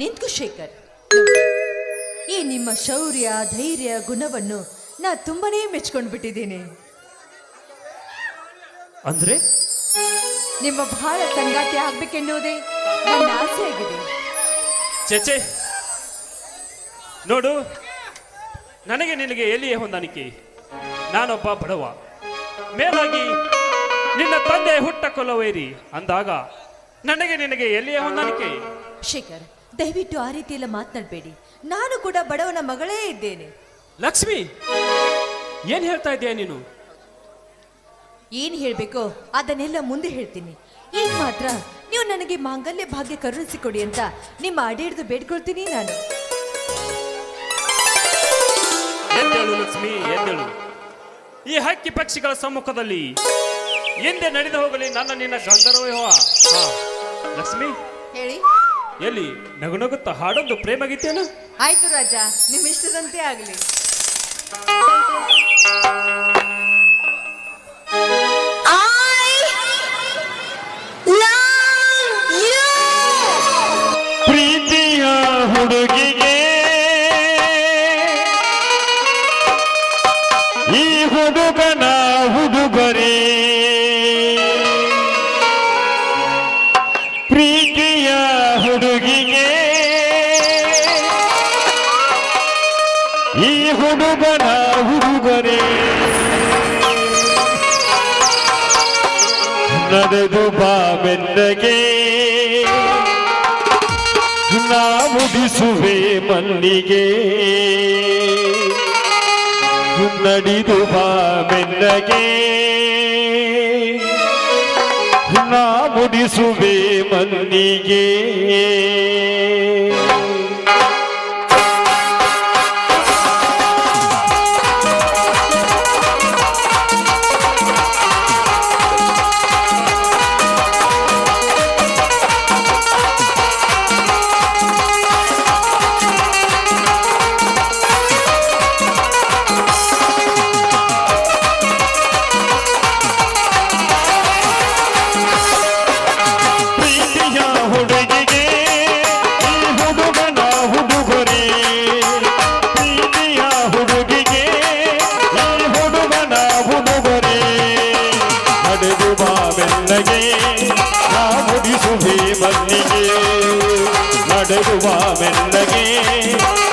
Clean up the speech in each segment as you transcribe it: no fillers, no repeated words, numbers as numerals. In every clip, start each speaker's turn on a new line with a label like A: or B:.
A: ನಿಂತ್ಕು ಶೇಖರ್. ನೋಡಿ, ಈ ನಿಮ್ಮ ಶೌರ್ಯ ಧೈರ್ಯ ಗುಣವನ್ನು ನಾ ತುಂಬಾನೇ ಮೆಚ್ಕೊಂಡು ಬಿಟ್ಟಿದ್ದೀನಿ.
B: ಅಂದ್ರೆ
A: ನಿಮ್ಮ ಬಹಳ ಸಂಗಾತಿ ಆಗ್ಬೇಕೆನ್ನುವುದೇ ನನ್ನ ಆಸೆ ಆಗಿದೆ.
B: ಚೇಚೆ ನೋಡು, ನನಗೆ ನಿನಗೆ ಎಲ್ಲಿಯೇ ಹೊಂದಾಣಿಕೆ. ನಾನೊಬ್ಬ ಬಡವ, ಮೇಲಾಗಿ ನಿನ್ನ ತಂದೆ ಹುಟ್ಟ ಕೊಲವೈರಿ ಅಂದಾಗ ನನಗೆ ನಿನಗೆ ಎಲ್ಲಿಯೇ ಹೊಂದಾಣಿಕೆ.
A: ಶೇಖರ್, ದಯವಿಟ್ಟು ಆ ರೀತಿ ಎಲ್ಲ ಮಾತನಾಡಬೇಡಿ. ನಾನು ಕೂಡ ಬಡವನ ಮಗಳೇ ಇದ್ದೇನೆ.
B: ಲಕ್ಷ್ಮಿ, ಏನ್ ಹೇಳ್ತಾ ಇದ್ದೀಯ ನೀನು?
A: ಏನ್ ಹೇಳ್ಬೇಕೋ ಅದನ್ನೆಲ್ಲ ಮುಂದೆ ಹೇಳ್ತೀನಿ. ಈಗ ಮಾತ್ರ ನೀವು ನನಗೆ ಮಾಂಗಲ್ಯ ಭಾಗ್ಯ ಕರುಣಿಸಿಕೊಡಿ ಅಂತ ನಿಮ್ಮ ಅಡಿ ಹಿಡಿದು ಬೇಡ್ಕೊಳ್ತೀನಿ ನಾನು.
B: ಎದ್ದೇಳು ಲಕ್ಷ್ಮಿ, ಎದ್ದೇಳು. ಈ ಹಕ್ಕಿ ಪಕ್ಷಿಗಳ ಸಮ್ಮುಖದಲ್ಲಿ ಎಂದೇ ನಡೆದು ಹೋಗಲಿ ನನ್ನ ನಿನ್ನ ಗಂಧರ್ವ ವಿವಾಹ. ಲಕ್ಷ್ಮಿ,
A: ಹೇಳಿ.
B: ಎಲ್ಲಿ ನಗುನಗುತ್ತಾ ಹಾಡೊಂದು ಪ್ರೇಮ ಗೀತೆಯನ್ನು?
A: ಆಯ್ತು ರಾಜ, ನಿಮ್ಮ ಇಷ್ಟದಂತೆ ಆಗಲಿ.
B: ಪ್ರೀತಿಯ ಹುಡುಗಿಗೆ ಈ ಹುಡುಗನ ಹುಡುಗರೇ, ಪ್ರೀತಿಯ ಹುಡುಗಿಗೆ ಈ ಹುಡುಗನ ಹುಡುಗರೇ, ನಡೆದು ಬಾ ಮೆಲ್ಲಗೆ ನಾ ಮುಡಿಸುವೆ ಮಲ್ಲಿಗೆ, ನಡೆದು ಬಾ ಮೆಲ್ಲಗೆ ನಾ ಮುಡಿಸುವೆ ಮಲ್ಲಿಗೆ. ನಡೆದುವ ಮೆಲ್ಲಗೆ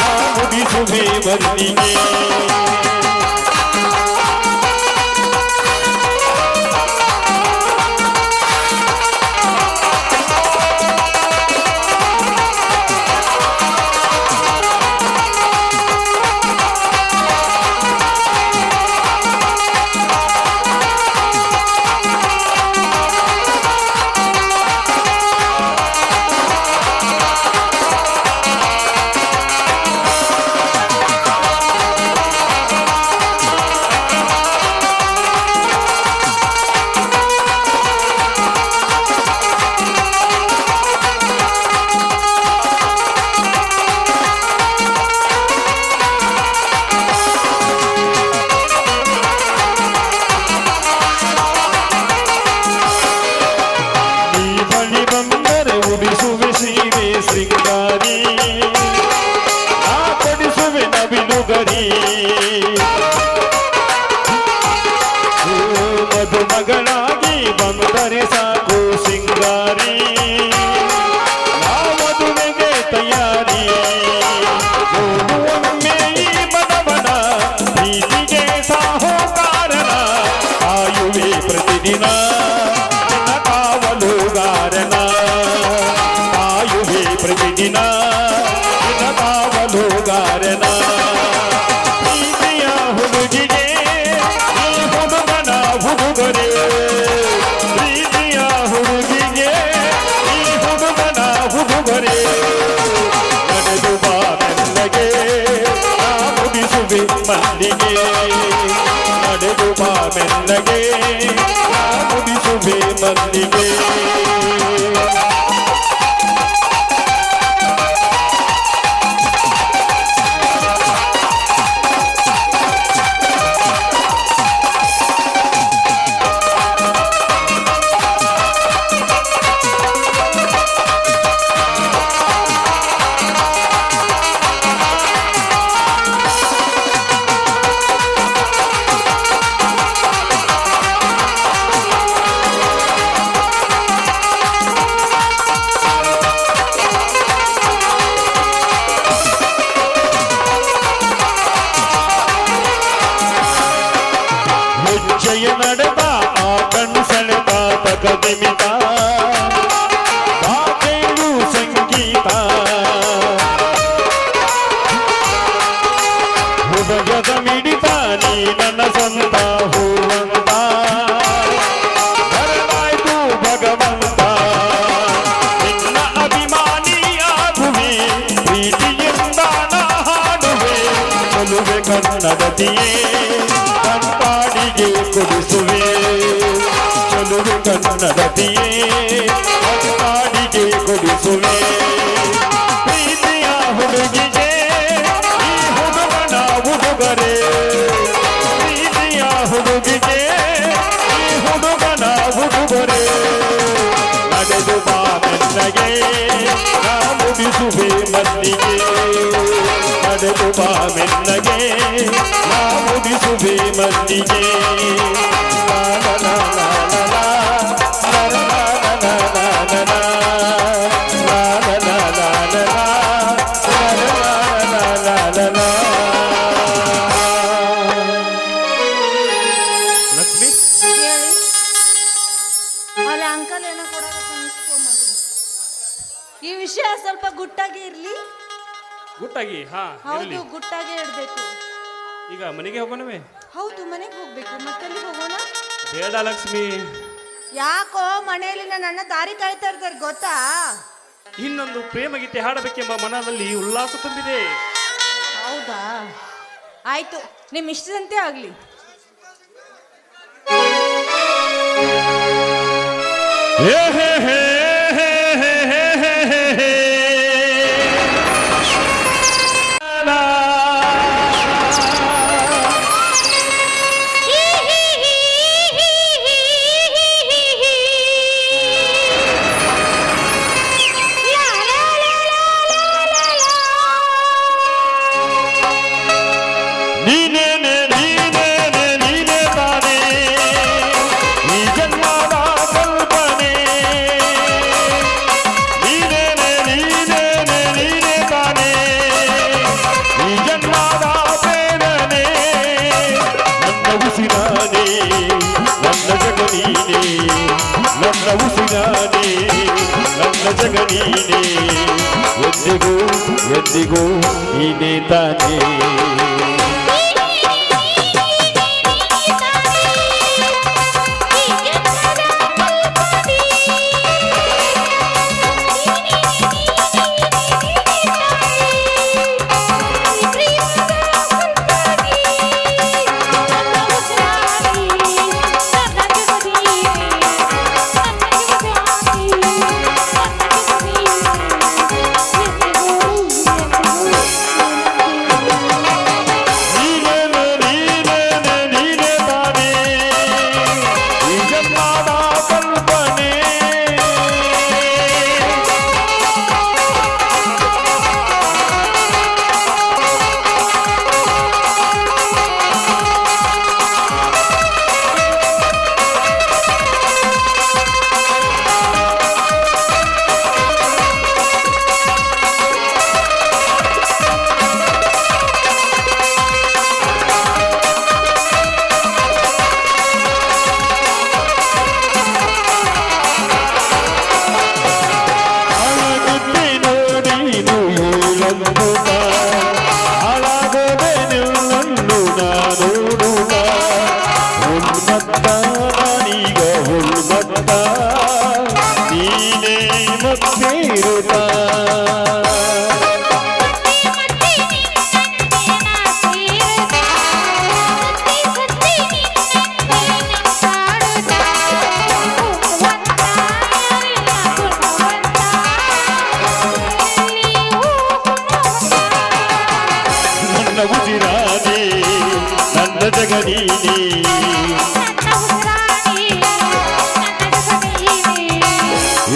B: ಆ ಮುಡಿಸುವೆ ಮಲ್ಲಿಗೆ. ಮದುಮಗಳಾಗಿ ಬಂದರೆ ಸಾಕು ಸಿಂಗಾರಿ, ನಾ ಮದುವೆಗೆ ತಯಾರಿ. ಒಮ್ಮೆ ಈ ಮನವನ ಪ್ರೀತಿಗೆ ಸಾಹುಕಾರನ, ಕಾಯುವೆ ಪ್ರತಿದಿನ ನನ್ನ ಕಾವಲುಗಾರನ, ಕಾಯುವೆ ಪ್ರತಿದಿನ ನನ್ನ ಕಾವಲುಗಾರನ. ಪ್ರೀತಿಯ ಹುಡುಗಿಗೆ ಈ ಹುಡುಗನ ಹುಡುಗರೇ, ಪ್ರೀತಿಯ ಹುಡುಗಿಗೆ ಈ ಹುಡುಗನ ಹುಡುಗರೇ, ನಡೆದು ಬಾ ಮೆಲ್ಲಗೆ ನಾ ಮುಡಿಸುವೆ ಮಲ್ಲಿಗೆ, ನಡೆದು ಬಾ ಮೆಲ್ಲಗೆ ನಾ ಮುಡಿಸುವೆ ಮಲ್ಲಿಗೆ.
C: ಕದಿಮಿತ ಬಾಕೇಳು ಸಂಗೀತ ಹೃದಯದ ಮಿಡಿತ ನೀ ನನ್ನ ಸ್ವಂತ ಹೂವಂತ ಬರಲಾಯ್ತು ಭಗವಂತ ನಿನ್ನ ಅಭಿಮಾನಿಯಾಗುವೆ ಪ್ರೀತಿಯಿಂದ ನಾ ಹಾಡುವೆ ಕೊಲುವೆ ಕನ್ನಡತಿಯೇ ಕಣ್ಪಾಡಿಗೆ ಕೊಡಿಸುವೆ ಚಲುವೆ ಕನ್ನಡತಿಯೇ ಕಣ್ಪಾಡಿಗೆ ಕೊಡಿಸುವೆ ಪ್ರೀತಿಯ ಹುಡುಗಿಗೆ ಈ ಹುಡುಗನ ಉಡುಗೊರೆ ಪ್ರೀತಿಯ ಹುಡುಗಿಗೆ ಈ ಹುಡುಗನ ಉಡುಗೊರೆ ನಡೆದು ಬಾ ಮೆಲ್ಲಗೆ ನಾ ಮುಗಿಸುವೆ ಮಲ್ಲಿಗೆ ನಡೆದು ಬಾ ಮೆಲ್ಲಗೆ ನಾ ಮುಗಿಸುವೆ ಮಲ್ಲಿಗೆ
B: ಲಕ್ಷ್ಮಿ
D: ಹೇಳಿ ಅಲ್ಲಿ ಅಂಕಲ್ ಏನೋ ಕೊಡೋಕೆ ಈ ವಿಷಯ ಸ್ವಲ್ಪ ಗುಟ್ಟಾಗಿ ಇರ್ಲಿ.
B: ಗುಟ್ಟಾಗಿ ಹಾ
D: ಹೌದು,
B: ಇರಲಿ.
D: ಗುಟ್ಟಾಗಿ ಇಡ್ಬೇಕು.
B: ಈಗ ಮನೆಗೆ ಹೋಗೋಣವೇ?
D: ಹೌದು, ಮನೆಗೆ ಹೋಗ್ಬೇಕು. ಮತ್ತೆಲ್ಲಿ ಹೋಗೋಣ?
B: ಬೇಡ ಲಕ್ಷ್ಮಿ,
D: ಯಾಕೋ ಮನೆಯಲ್ಲಿ ನನ್ನ ದಾರಿ ಕಾಯ್ತಾ ಇರ್ತಾರೆ ಗೊತ್ತಾ?
B: ಇನ್ನೊಂದು ಪ್ರೇಮ ಗೀತೆ ಹಾಡಬೇಕೆಂಬ ಮನದಲ್ಲಿ ಉಲ್ಲಾಸ ತುಂಬಿದೆ.
D: ಹೌದಾ, ಆಯ್ತು, ನಿಮ್ ಇಷ್ಟದಂತೆ ಆಗ್ಲಿ.
C: ನನ್ನ ಉಸಿರಾನೆ ನನ್ನ ಜಗನೀನೆ ಎಂದಿಗೂ ಎಂದಿಗೂ ನೀನೇ ತಾನೇ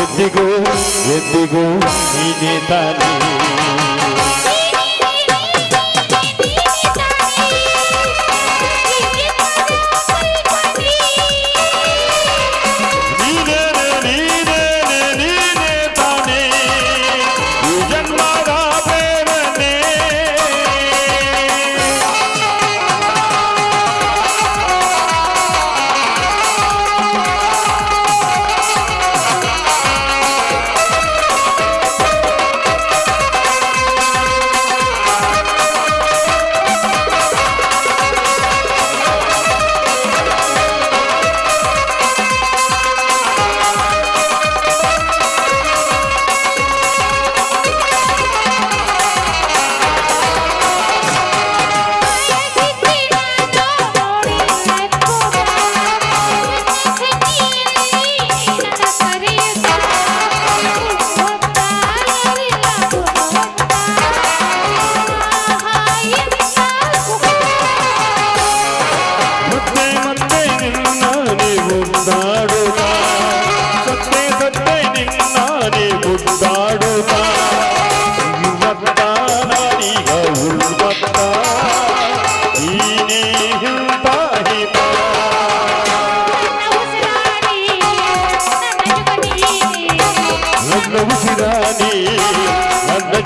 C: ಎಂದಿಗೂ ಎಂದಿಗೂ ನೀನೇ ತಾನೇ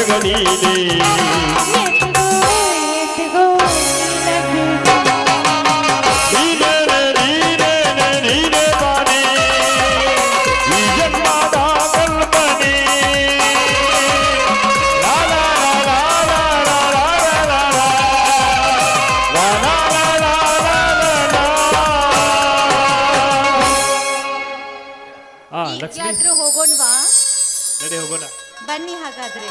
C: ಜಗ ನೀನೇ ನೀನೇ ತಾನೇ ಈ ಜನ್ಮದ ಕಲ್ಪನೆ ಲಾ ಲಾ ಲಾ ಲಾ ಲಾ ಲಾ ಲಾ ಲಾ ಲಾ ಲಾ ಲಾ ಲಾ
B: ಆ ಲಕ್ಷ್ಮಿ
D: ಯಾದ್ರೂ ಹೋಗೋಣವಾ
B: ನಡಿ ಹೋಗೋಣ
D: ಬನ್ನಿ ಹಾಗಾದ್ರೆ